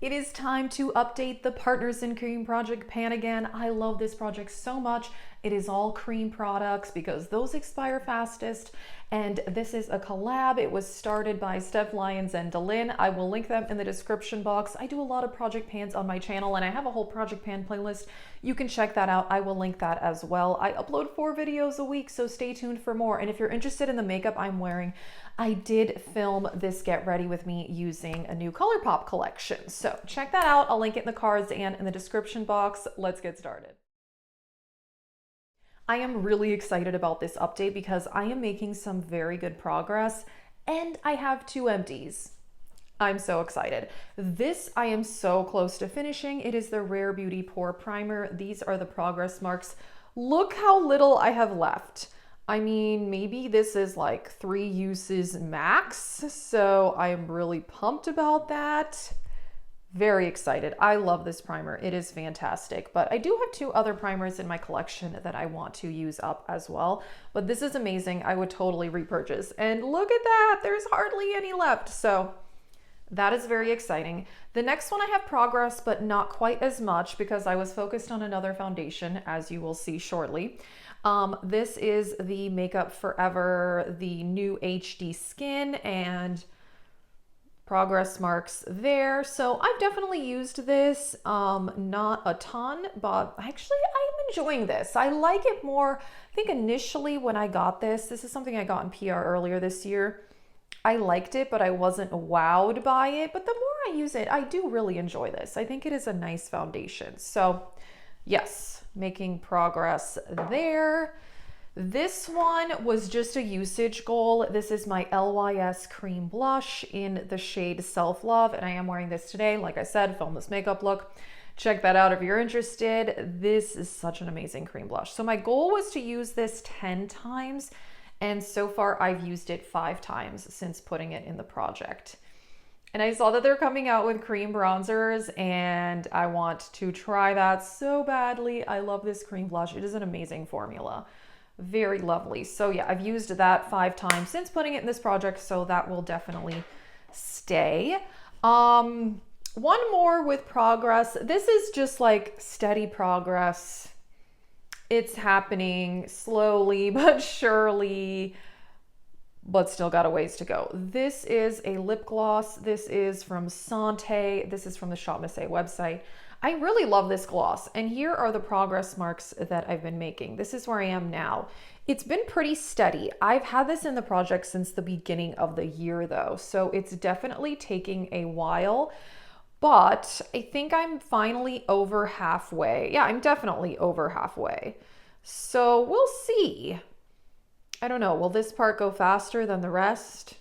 It is time to update the Partners in Cream project pan again. I love this project so much. It is all cream products because those expire fastest. And this is a collab. It was started by Steph Lyons and Delyn. I will link them in the description box. I do a lot of project pans on my channel and I have a whole project pan playlist. You can check that out. I will link that as well. I upload 4 videos a week, so stay tuned for more. And if you're interested in the makeup I'm wearing, I did film this get ready with me using a new ColourPop collection. So check that out. I'll link it in the cards and in the description box. Let's get started. I am really excited about this update because I am making some very good progress and I have 2 empties. I'm so excited. This I am so close to finishing. It is the Rare Beauty Pore Primer. These are the progress marks. Look how little I have left. I mean, maybe this is like 3 uses max, so I am really pumped about that. Very excited. I love this primer. It is fantastic, but I do have 2 other primers in my collection that I want to use up as well, but this is amazing. I would totally repurchase, and look at that. There's hardly any left, so that is very exciting. The next one I have progress, but not quite as much because I was focused on another foundation, as you will see shortly. This is the Makeup Forever, the new HD Skin, and progress marks there. So I've definitely used this, not a ton, but actually I'm enjoying this. I like it more. I think initially when I got this is something I got in PR earlier this year. I liked it, but I wasn't wowed by it. But the more I use it, I do really enjoy this. I think it is a nice foundation. So yes, making progress there. This one was just a usage goal. This is my LYS Cream Blush in the shade Self Love, and I am wearing this today. Like I said, film this makeup look. Check that out if you're interested. This is such an amazing cream blush. So my goal was to use this 10 times, and so far I've used it 5 times since putting it in the project. And I saw that they're coming out with cream bronzers, and I want to try that so badly. I love this cream blush. It is an amazing formula. Very lovely. So yeah, I've used that 5 times since putting it in this project, so that will definitely stay. One more with progress. This is just like steady progress. It's happening slowly but surely, but still got a ways to go. This is a lip gloss. This is from Santé. This is from the Shop Missé website. I really love this gloss, and here are the progress marks that I've been making. This is where I am now. It's been pretty steady. I've had this in the project since the beginning of the year though, so it's definitely taking a while, but I think I'm finally over halfway. Yeah, I'm definitely over halfway. So we'll see. I don't know, will this part go faster than the rest?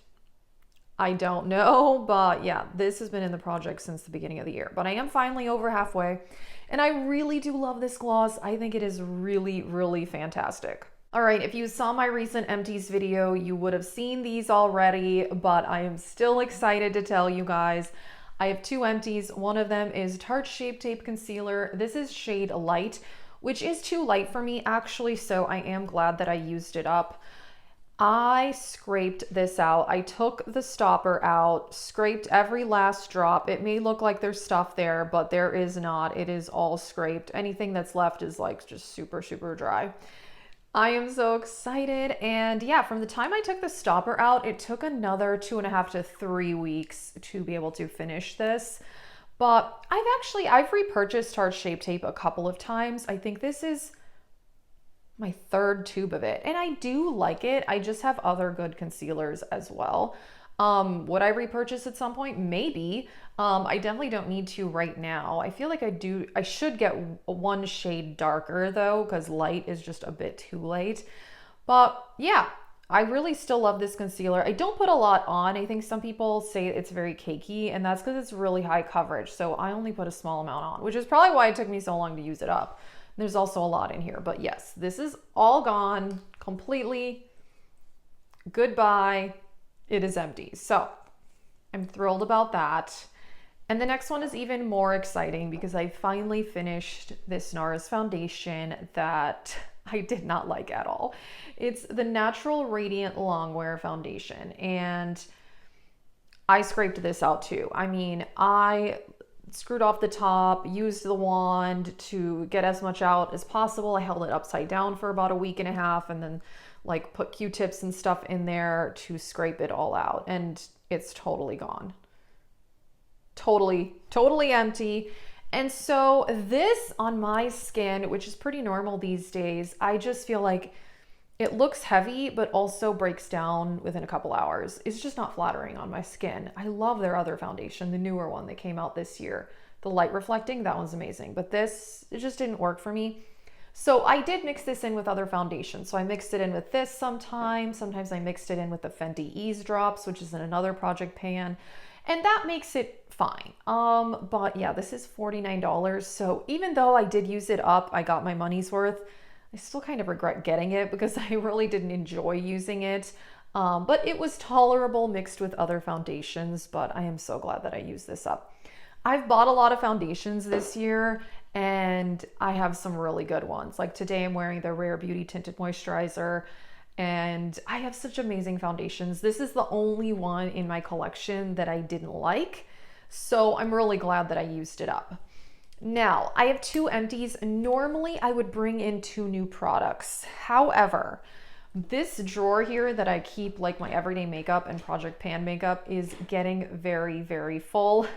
I don't know, but yeah, this has been in the project since the beginning of the year, but I am finally over halfway, and I really do love this gloss. I think it is really, really fantastic. All right, if you saw my recent Empties video, you would have seen these already, but I am still excited to tell you guys. I have 2 empties. One of them is Tarte Shape Tape Concealer. This is shade Light, which is too light for me actually, so I am glad that I used it up. I scraped this out. I took the stopper out, scraped every last drop. It may look like there's stuff there, but there is not. It is all scraped. Anything that's left is like just super, super dry. I am so excited. And yeah, from the time I took the stopper out, it took another 2.5 to 3 weeks to be able to finish this. But I've repurchased Tarte Shape Tape a couple of times. I think this is my 3rd tube of it, and I do like it. I just have other good concealers as well. Would I repurchase at some point? Maybe. I definitely don't need to right now. I feel like I should get 1 shade darker though, because Light is just a bit too late. But yeah, I really still love this concealer. I don't put a lot on. I think some people say it's very cakey, and that's because it's really high coverage. So I only put a small amount on, which is probably why it took me so long to use it up. There's also a lot in here, but yes, this is all gone completely. Goodbye. It is empty. So I'm thrilled about that. And the next one is even more exciting because I finally finished this Nars foundation that I did not like at all. It's the Natural Radiant Longwear Foundation, and I scraped this out too. I mean, I screwed off the top, used the wand to get as much out as possible. I held it upside down for about a week and a half and then like put Q-tips and stuff in there to scrape it all out. And it's totally gone. Totally empty. And so this on my skin, which is pretty normal these days, I just feel like it looks heavy, but also breaks down within a couple hours. It's just not flattering on my skin. I love their other foundation, the newer one that came out this year. The light reflecting, that one's amazing. But this, it just didn't work for me. So I did mix this in with other foundations. So I mixed it in with this sometimes. Sometimes I mixed it in with the Fenty Ease Drops, which is in another project pan. And that makes it fine. But yeah, this is $49. So even though I did use it up, I got my money's worth. I still kind of regret getting it because I really didn't enjoy using it. But it was tolerable mixed with other foundations, but I am so glad that I used this up. I've bought a lot of foundations this year and I have some really good ones. Like today I'm wearing the Rare Beauty Tinted Moisturizer and I have such amazing foundations. This is the only one in my collection that I didn't like. So I'm really glad that I used it up. Now, I have 2 empties. Normally, I would bring in 2 new products. However, this drawer here that I keep like my everyday makeup and project pan makeup is getting very, very full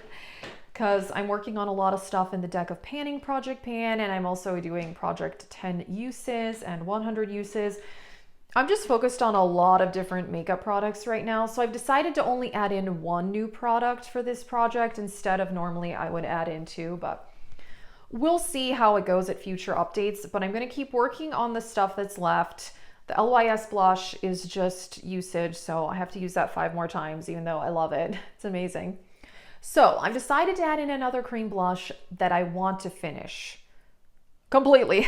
because I'm working on a lot of stuff in the deck of panning project pan, and I'm also doing project 10 uses and 100 uses. I'm just focused on a lot of different makeup products right now. So I've decided to only add in 1 new product for this project instead of normally I would add in 2, but we'll see how it goes at future updates, but I'm going to keep working on the stuff that's left. The LYS blush is just usage, so I have to use that 5 more times, even though I love it. It's amazing. So I've decided to add in another cream blush that I want to finish completely.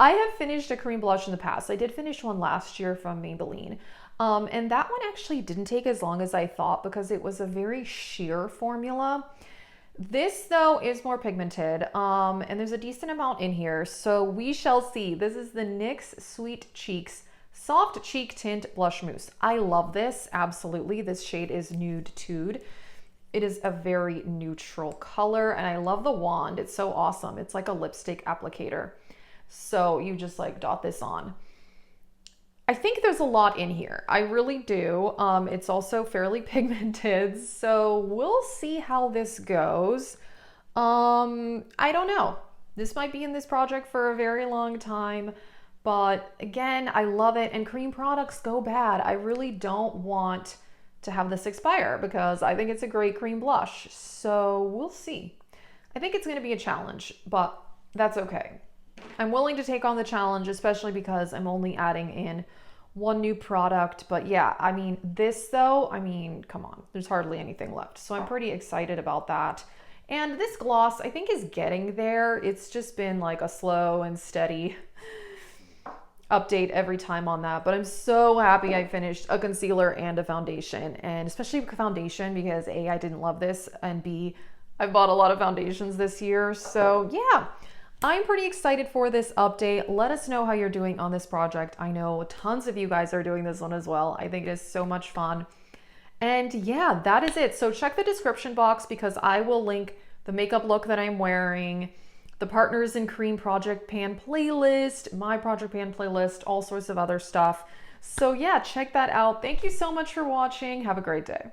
I have finished a cream blush in the past. I did finish one last year from Maybelline. And that one actually didn't take as long as I thought because it was a very sheer formula. This though is more pigmented and there's a decent amount in here, so we shall see. This is the NYX Sweet Cheeks Soft Cheek Tint Blush Mousse. I love this, absolutely. This shade is Nude Tude. It is a very neutral color and I love the wand. It's so awesome. It's like a lipstick applicator. So you just like dot this on. I think there's a lot in here. I really do. It's also fairly pigmented, so we'll see how this goes. I don't know. This might be in this project for a very long time, but again, I love it, and cream products go bad. I really don't want to have this expire because I think it's a great cream blush, so we'll see. I think it's going to be a challenge, but that's okay. I'm willing to take on the challenge, especially because I'm only adding in 1 new product. But yeah, I mean, this though, I mean, come on, there's hardly anything left. So I'm pretty excited about that. And this gloss, I think, is getting there. It's just been like a slow and steady update every time on that. But I'm so happy I finished a concealer and a foundation, and especially foundation because A, I didn't love this, and B, I've bought a lot of foundations this year. So yeah, I'm pretty excited for this update. Let us know how you're doing on this project. I know tons of you guys are doing this one as well. I think it is so much fun. And yeah, that is it. So check the description box because I will link the makeup look that I'm wearing, the Partners in Cream Project Pan playlist, my Project Pan playlist, all sorts of other stuff. So yeah, check that out. Thank you so much for watching. Have a great day.